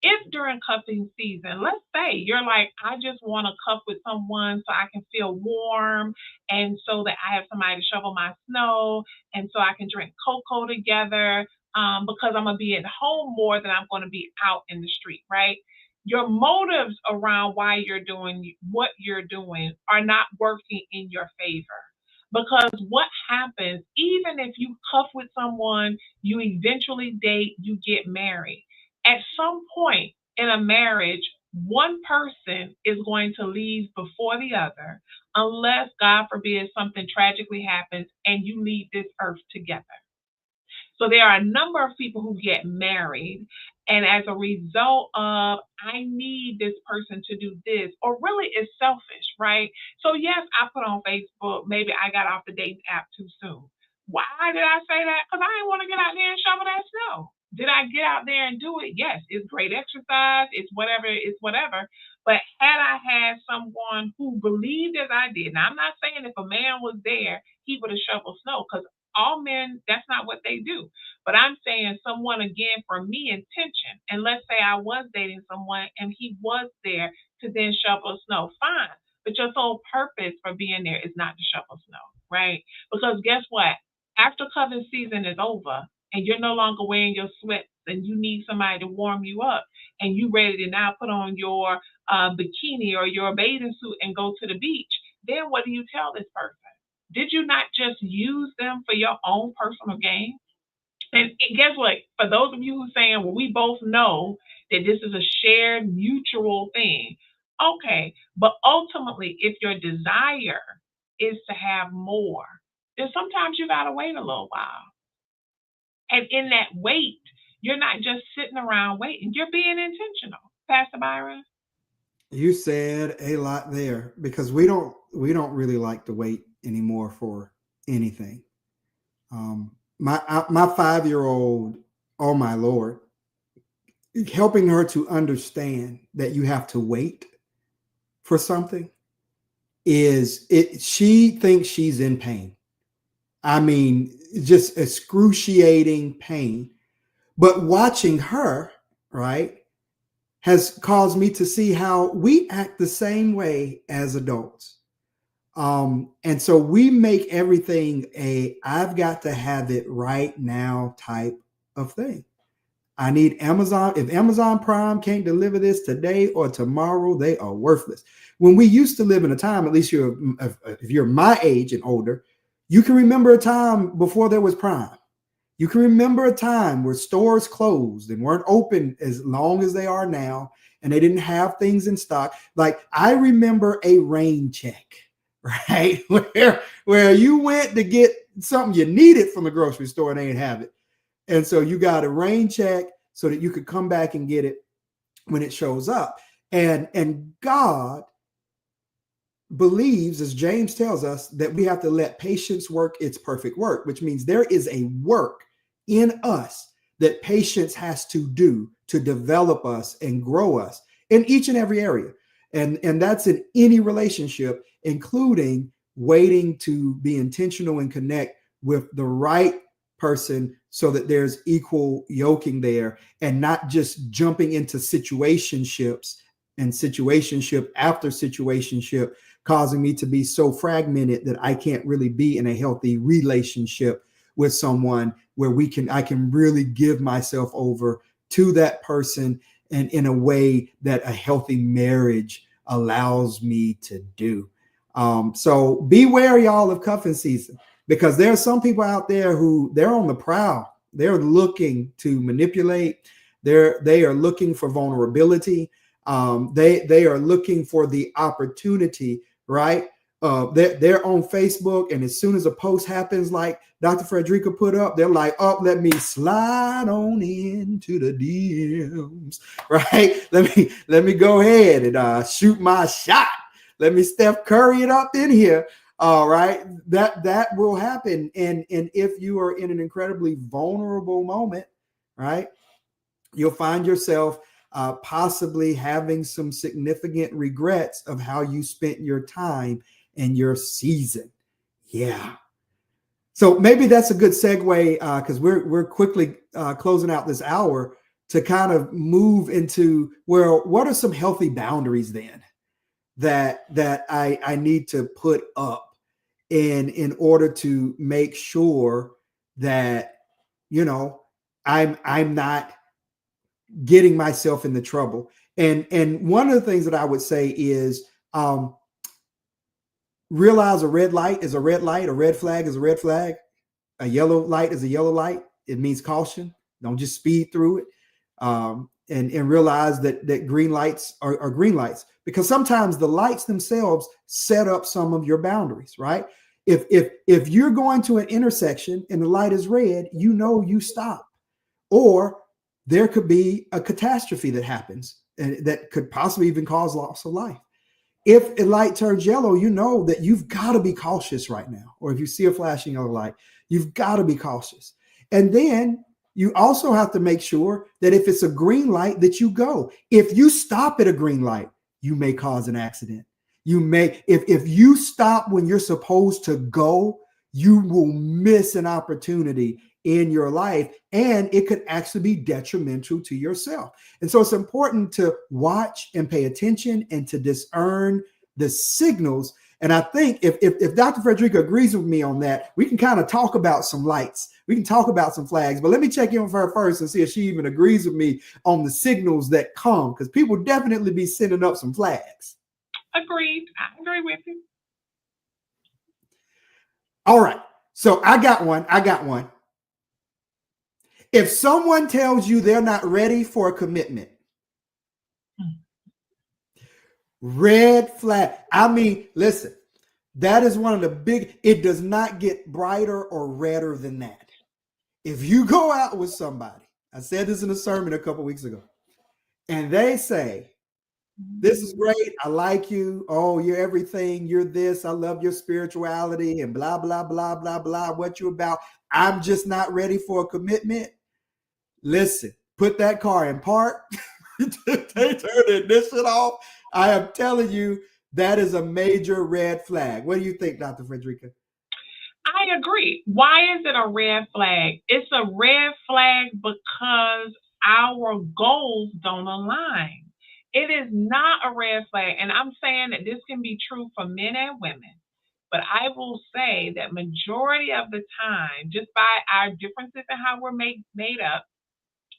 If during cuffing season, let's say you're like, I just want to cuff with someone so I can feel warm and so that I have somebody to shovel my snow and so I can drink cocoa together because I'm going to be at home more than I'm going to be out in the street, right? Your motives around why you're doing what you're doing are not working in your favor. Because what happens, even if you cuff with someone, you eventually date, you get married at some point in a marriage, one person is going to leave before the other, unless, God forbid, something tragically happens and you leave this earth together. So there are a number of people who get married, and as a result of, I need this person to do this, or really it's selfish, right? So, yes, I put on Facebook, maybe I got off the dating app too soon. Why did I say that? Because I didn't want to get out there and shovel that snow. Did I get out there and do it? Yes, it's great exercise, it's whatever. But had I had someone who believed as I did, now I'm not saying if a man was there, he would have shoveled snow, because all men, that's not what they do. But I'm saying someone again for me intention. And let's say I was dating someone and he was there to then shovel snow. Fine. But your sole purpose for being there is not to shovel snow, right? Because guess what? After cuffing season is over and you're no longer wearing your sweats and you need somebody to warm you up and you ready to now put on your bikini or your bathing suit and go to the beach, then what do you tell this person? Did you not just use them for your own personal gain? And guess what? For those of you who saying, well, we both know that this is a shared mutual thing. Okay, but ultimately, if your desire is to have more, then sometimes you gotta wait a little while. And in that wait, you're not just sitting around waiting. You're being intentional, Pastor Byron. You said a lot there because we don't really like to wait anymore for anything. My 5-year-old, oh my Lord, helping her to understand that you have to wait for something is it. She thinks she's in pain. I mean, just excruciating pain. But watching her, right, has caused me to see how we act the same way as adults. And so we make everything a I've got to have it right now type of thing. I need Amazon. If Amazon Prime can't deliver this today or tomorrow, they are worthless. When we used to live in a time, at least if you're my age and older, you can remember a time before there was Prime. You can remember a time where stores closed and weren't open as long as they are now, and they didn't have things in stock. Like I remember a rain check, right? Where you went to get something you needed from the grocery store and they didn't have it. And so you got a rain check so that you could come back and get it when it shows up. And God believes, as James tells us, that we have to let patience work its perfect work, which means there is a work in us that patience has to do to develop us and grow us in each and every area. And that's in any relationship, including waiting to be intentional and connect with the right person so that there's equal yoking there and not just jumping into situationships and situationship after situationship, causing me to be so fragmented that I can't really be in a healthy relationship with someone where I can really give myself over to that person and in a way that a healthy marriage allows me to do. So beware, y'all, of cuffing season, because there are some people out there who they're on the prowl. They're looking to manipulate. They are looking for vulnerability. They are looking for the opportunity, right? They're on Facebook, and as soon as a post happens, like Dr. Frederica put up, they're like, "Oh, let me slide on into the DMs, right? Let me go ahead and shoot my shot. Let me Steph Curry it up in here." All right, that will happen, and if you are in an incredibly vulnerable moment, right, you'll find yourself possibly having some significant regrets of how you spent your time and your season. Yeah. So maybe that's a good segue because we're quickly closing out this hour to kind of move into, well, what are some healthy boundaries then that I need to put up in order to make sure that I'm not getting myself into trouble. And one of the things that I would say is realize a red light is a red light, a red flag is a red flag, a yellow light is a yellow light. It means caution. Don't just speed through it. And realize that green lights are green lights, because sometimes the lights themselves set up some of your boundaries, right? If you're going to an intersection and the light is red, you stop. Or there could be a catastrophe that happens and that could possibly even cause loss of life. If a light turns yellow, you know that you've got to be cautious right now. Or if you see a flashing yellow light, you've got to be cautious. And then you also have to make sure that if it's a green light, that you go. If you stop at a green light, you may cause an accident. You may, if you stop when you're supposed to go, you will miss an opportunity in your life, and it could actually be detrimental to yourself. And so it's important to watch and pay attention and to discern the signals. And I think if Dr. Frederica agrees with me on that, we can kind of talk about some lights. We can talk about some flags. But let me check in with her first and see if she even agrees with me on the signals that come, because people definitely be sending up some flags. Agreed. I agree with you. All right. So I got one. I got one. If someone tells you they're not ready for a commitment, red flag. I mean, listen, that is one of the big, it does not get brighter or redder than that. If you go out with somebody, I said this in a sermon a couple weeks ago, and they say, this is great. I like you. Oh, you're everything. You're this. I love your spirituality and blah, blah, blah, blah, blah. What you about? I'm just not ready for a commitment. Listen, put that car in park. They turn the ignition off. I am telling you, that is a major red flag. What do you think, Dr. Frederica? I agree. Why is it a red flag? It's a red flag because our goals don't align. It is not a red flag. And I'm saying that this can be true for men and women. But I will say that majority of the time, just by our differences in how we're made up,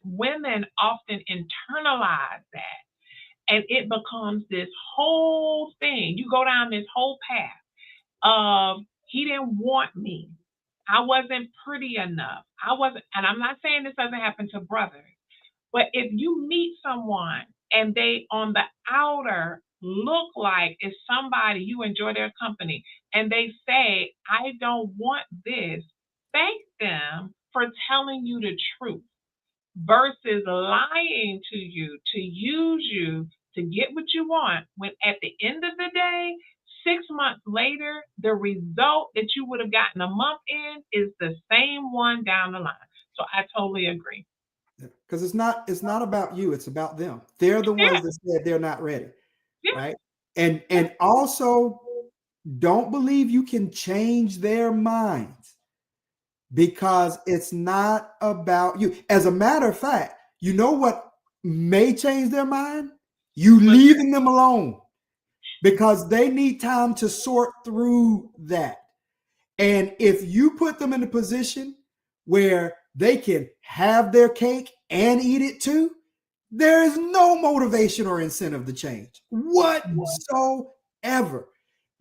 women often internalize that. And it becomes this whole thing. You go down this whole path of he didn't want me. I wasn't pretty enough. I wasn't, and I'm not saying this doesn't happen to brothers, but if you meet someone and they on the outer look like it's somebody you enjoy their company and they say, I don't want this, thank them for telling you the truth versus lying to you to use you to get what you want when at the end of the day 6 months later the result that you would have gotten a month in is the same one down the line. So I totally agree. Because it's not about you, it's about them. They're the Yeah. ones that said they're not ready, Yeah. right? And also don't believe you can change their minds, because it's not about you. As a matter of fact, you know what may change their mind? You leaving them alone, because they need time to sort through that. And if you put them in a position where they can have their cake and eat it too, there is no motivation or incentive to change whatsoever.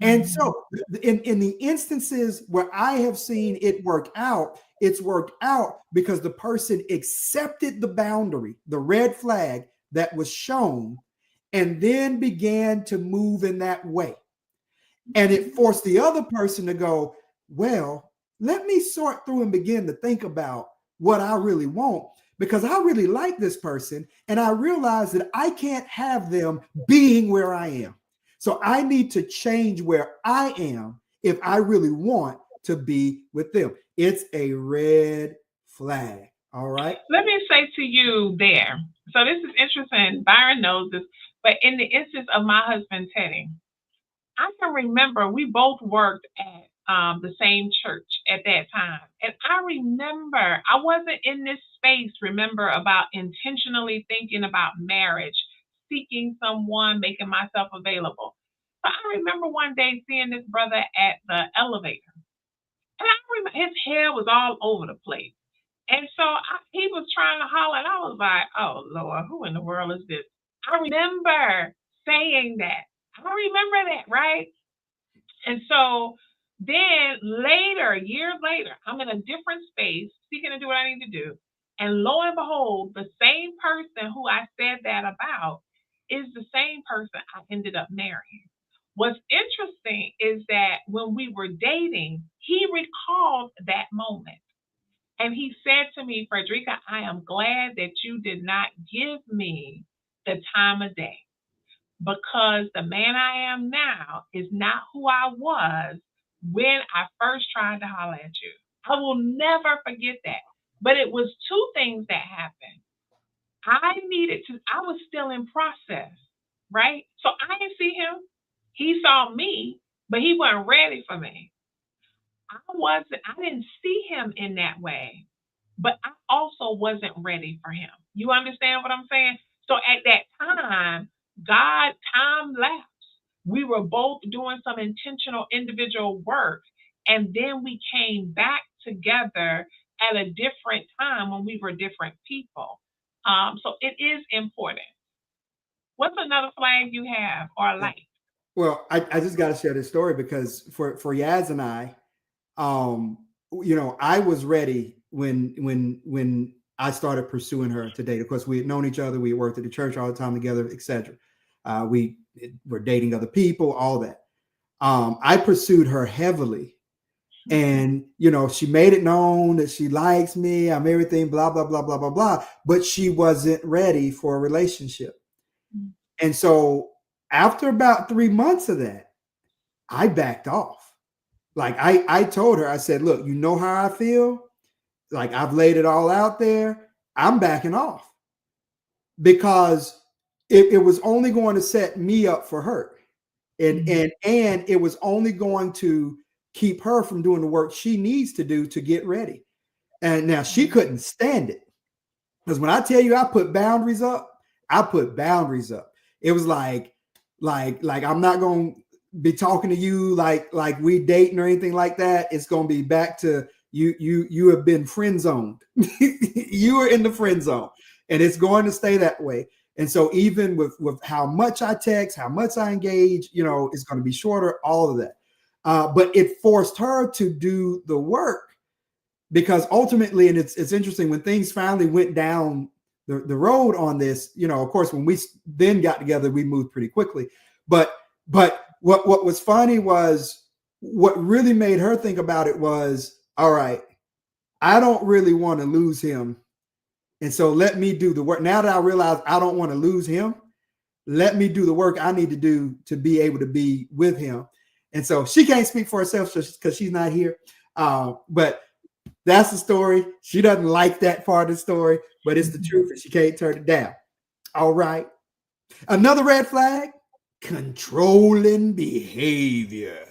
And so, in the instances where I have seen it work out, it's worked out because the person accepted the boundary, the red flag that was shown, and then began to move in that way. And it forced the other person to go, well, let me sort through and begin to think about what I really want, because I really like this person. And I realize that I can't have them being where I am. So I need to change where I am if I really want to be with them. It's a red flag. All right. Let me say to you there. So this is interesting. Byron knows this, but in the instance of my husband Teddy, I can remember we both worked at the same church at that time. And I remember I wasn't in this space, remember, about intentionally thinking about marriage, seeking someone, making myself available. But I remember one day seeing this brother at the elevator. And I remember his hair was all over the place. And so he was trying to holler, and I was like, oh, Lord, who in the world is this? I remember saying that. I remember that, right? And so then later, years later, I'm in a different space, seeking to do what I need to do. And lo and behold, the same person who I said that about is the same person I ended up marrying. What's interesting is that when we were dating, he recalled that moment. And he said to me, Frederica, I am glad that you did not give me the time of day because the man I am now is not who I was when I first tried to holler at you. I will never forget that. But it was two things that happened. I was still in process, right? So I didn't see him. He saw me, but he wasn't ready for me. I didn't see him in that way, but I also wasn't ready for him. You understand what I'm saying? So at that time, God time lapse. We were both doing some intentional individual work, and then we came back together at a different time when we were different people. So it is important. What's another flag you have or Yeah. like? Well, I just got to share this story because for Yaz and I, um, I was ready when I started pursuing her to date. Of course, we had known each other, we worked at the church all the time together, etc. We were dating other people, all that. I pursued her heavily, and she made it known that she likes me. I'm everything, blah blah blah blah blah blah. But she wasn't ready for a relationship, and so after about 3 months of that, I backed off. Like I told her, I said, look, you know how I feel. Like I've laid it all out there. I'm backing off because it was only going to set me up for her. And it was only going to keep her from doing the work she needs to do to get ready. And now she couldn't stand it. Because when I tell you I put boundaries up, I put boundaries up. It was like I'm not gonna be talking to you like we dating or anything like that. It's gonna be back to you have been friend zoned. You are in the friend zone, and it's going to stay that way. And so even with how much I text, how much I engage, it's going to be shorter, all of that. But it forced her to do the work because ultimately, and it's interesting when things finally went down the road on this, of course, when we then got together, we moved pretty quickly. But what was funny was what really made her think about it was, all right, I don't really want to lose him. And so let me do the work. Now that I realize I don't want to lose him, let me do the work I need to do to be able to be with him. And so she can't speak for herself because she's not here. But that's the story. She doesn't like that part of the story, but it's the truth and she can't turn it down. All right. Another red flag, controlling behavior.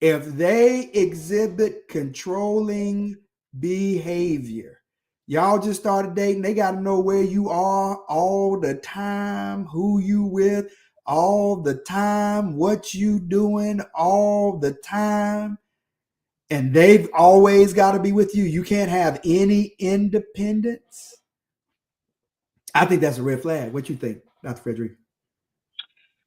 If they exhibit controlling behavior, y'all just started dating, they got to know where you are all the time, who you with all the time, what you doing all the time. And they've always got to be with you. You can't have any independence. I think that's a red flag. What you think, Dr. Frederick?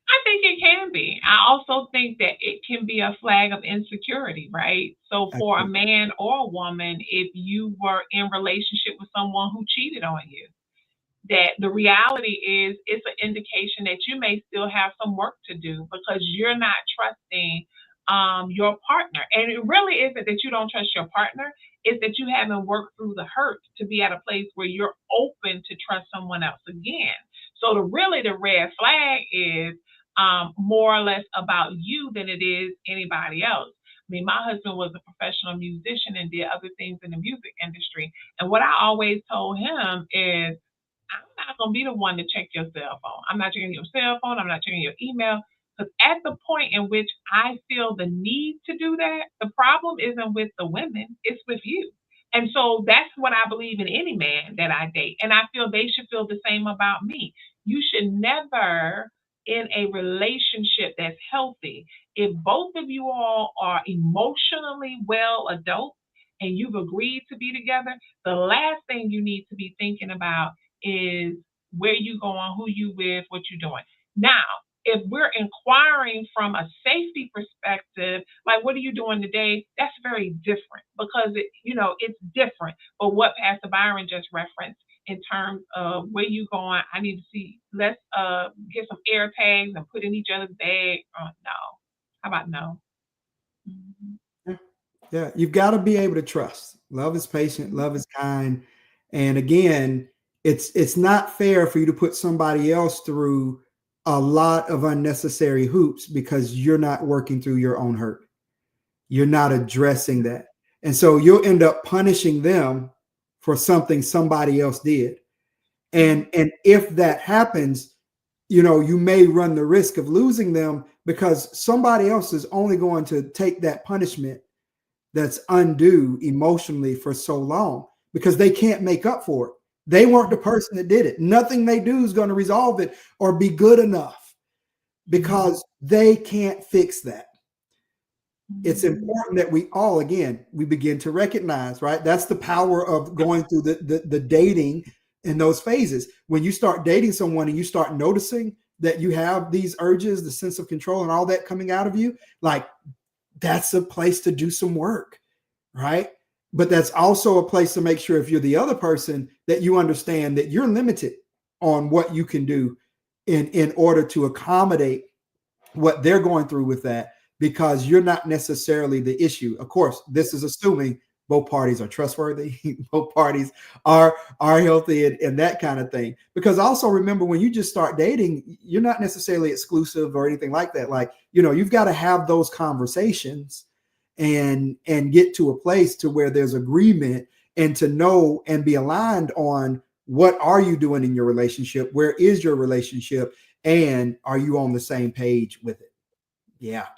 I think it can be. I also think that it can be a flag of insecurity, right? So for a man or a woman, if you were in relationship with someone who cheated on you, that the reality is it's an indication that you may still have some work to do because you're not trusting your partner. And it really isn't that you don't trust your partner, it's that you haven't worked through the hurt to be at a place where you're open to trust someone else again. So the red flag is more or less about you than it is anybody else. I mean, my husband was a professional musician and did other things in the music industry. And what I always told him is I'm not gonna be the one to check your cell phone. I'm not checking your cell phone. I'm not checking your email. Because at the point in which I feel the need to do that, the problem isn't with the women, it's with you. And so that's what I believe in any man that I date. And I feel they should feel the same about me. You should never, in a relationship that's healthy, if both of you all are emotionally well adults and you've agreed to be together, the last thing you need to be thinking about is where you going, who you with, what you doing. Now, if we're inquiring from a safety perspective, like what are you doing today? That's very different because it's different. But what Pastor Byron just referenced in terms of where you going, I need to see. Let's get some air tags and put in each other's bag. No, how about no? Mhm. Yeah. Yeah, you've got to be able to trust. Love is patient, love is kind. And again, it's not fair for you to put somebody else through a lot of unnecessary hoops because you're not working through your own hurt. You're not addressing that. And so you'll end up punishing them for something somebody else did. And if that happens, you may run the risk of losing them because somebody else is only going to take that punishment that's undue emotionally for so long because they can't make up for it. They weren't the person that did it. Nothing they do is going to resolve it or be good enough. Mhm. because they can't fix that. It's Mhm. important that we all, again, we begin to recognize, right? That's the power of going through the dating in those phases. When you start dating someone and you start noticing that you have these urges, the sense of control and all that coming out of you, like, that's a place to do some work, right? But that's also a place to make sure, if you're the other person, that you understand that you're limited on what you can do in order to accommodate what they're going through with that, because you're not necessarily the issue. Of course, this is assuming both parties are trustworthy, both parties are healthy, and that kind of thing. Because also remember, when you just start dating, you're not necessarily exclusive or anything like that. Like, you've got to have those conversations and get to a place to where there's agreement, and to know and be aligned on what are you doing in your relationship, where is your relationship, and are you on the same page with it? Yeah.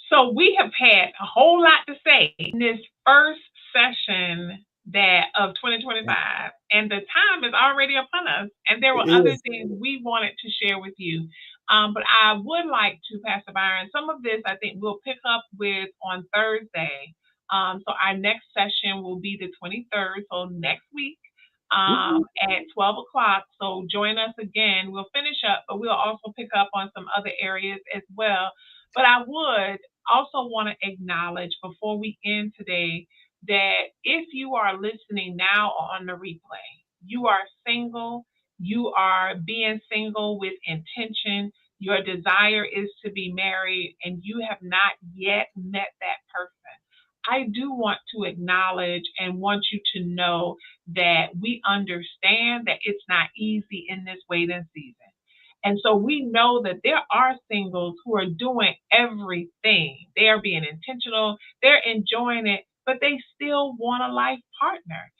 So we have had a whole lot to say in this first session that of Yeah. 2025, and the time is already upon us. And there It were other is. things we wanted to share with you. But I would like to, Pastor Byron, some of this I think we'll pick up with on Thursday. So our next session will be the 23rd, so next week at 12 o'clock. So join us again. We'll finish up, but we'll also pick up on some other areas as well. But I would also want to acknowledge before we end today that if you are listening now on the replay, you are single, you are being single with intention, your desire is to be married, and you have not yet met that person. I do want to acknowledge and want you to know that we understand that it's not easy in this waiting season. And so we know that there are singles who are doing everything. They are being intentional, they're enjoying it, but they still want a life partner,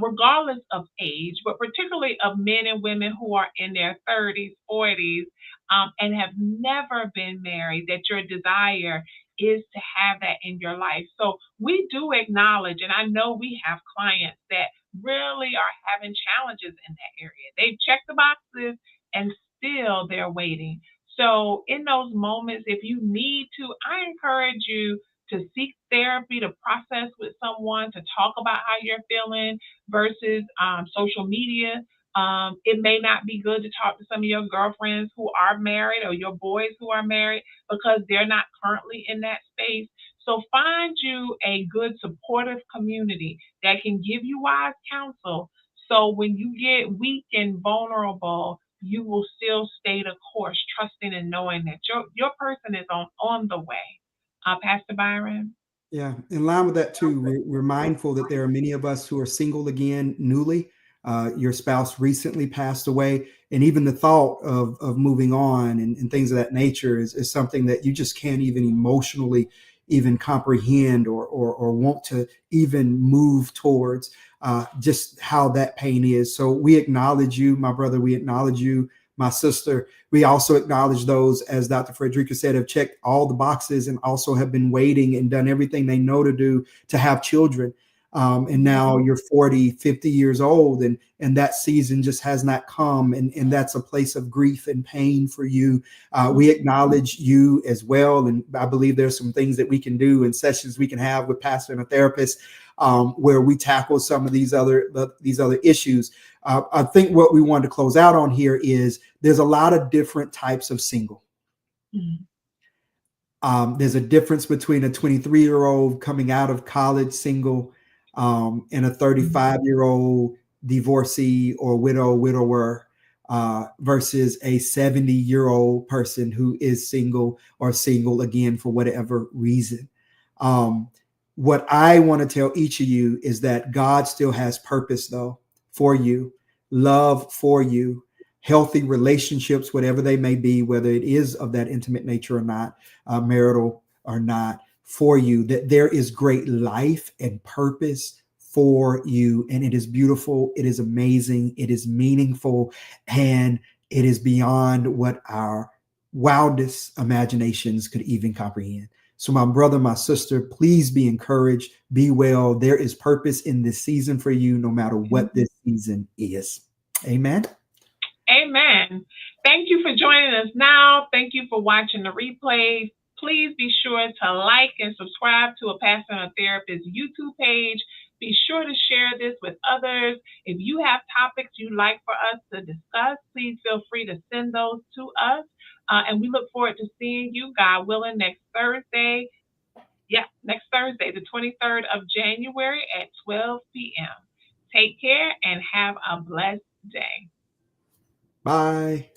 regardless of age, but particularly of men and women who are in their 30s, 40s, and have never been married, that your desire is to have that in your life. So we do acknowledge, and I know we have clients that really are having challenges in that area. They've checked the boxes and still they're waiting. So, in those moments, if you need to, I encourage you to seek therapy, to process with someone, to talk about how you're feeling versus social media. It may not be good to talk to some of your girlfriends who are married or your boys who are married because they're not currently in that space. So find you a good supportive community that can give you wise counsel. So when you get weak and vulnerable, you will still stay the course, trusting and knowing that your person is on the way. Pastor Byron. Yeah, in line with that too, we're mindful that there are many of us who are single again, newly. Your spouse recently passed away, and even the thought of moving on and things of that nature is something that you just can't even emotionally even comprehend or want to even move towards. Just how that pain is. So we acknowledge you, my brother. We acknowledge you, my sister. We also acknowledge those, as Dr. Frederica said, have checked all the boxes and also have been waiting and done everything they know to do to have children. And now you're 40, 50 years old, and that season just has not come. And that's a place of grief and pain for you. We acknowledge you as well. And I believe there's some things that we can do and sessions we can have with pastor and a therapist, where we tackle some of these other issues. I think what we wanted to close out on here is there's a lot of different types of single. Mhm. There's a difference between a 23-year-old coming out of college single, and a 35-year-old divorcee or widower, versus a 70-year-old person who is single or single again for whatever reason. Um, what I want to tell each of you is that God still has purpose, though, for you, love for you, healthy relationships, whatever they may be, whether it is of that intimate nature or not, marital or not, for you, that there is great life and purpose for you. And it is beautiful. It is amazing. It is meaningful. And it is beyond what our wildest imaginations could even comprehend. So, my brother, my sister, please be encouraged, be well. There is purpose in this season for you, no matter what this season is. Amen. Amen. Thank you for joining us now. Thank you for watching the replay. Please be sure to like and subscribe to a Pastor and a Therapist YouTube page. Be sure to share this with others. If you have topics you'd like for us to discuss, please feel free to send those to us. And we look forward to seeing you, God willing, next Thursday. Yeah, next Thursday, the 23rd of January at 12 p.m. Take care and have a blessed day. Bye.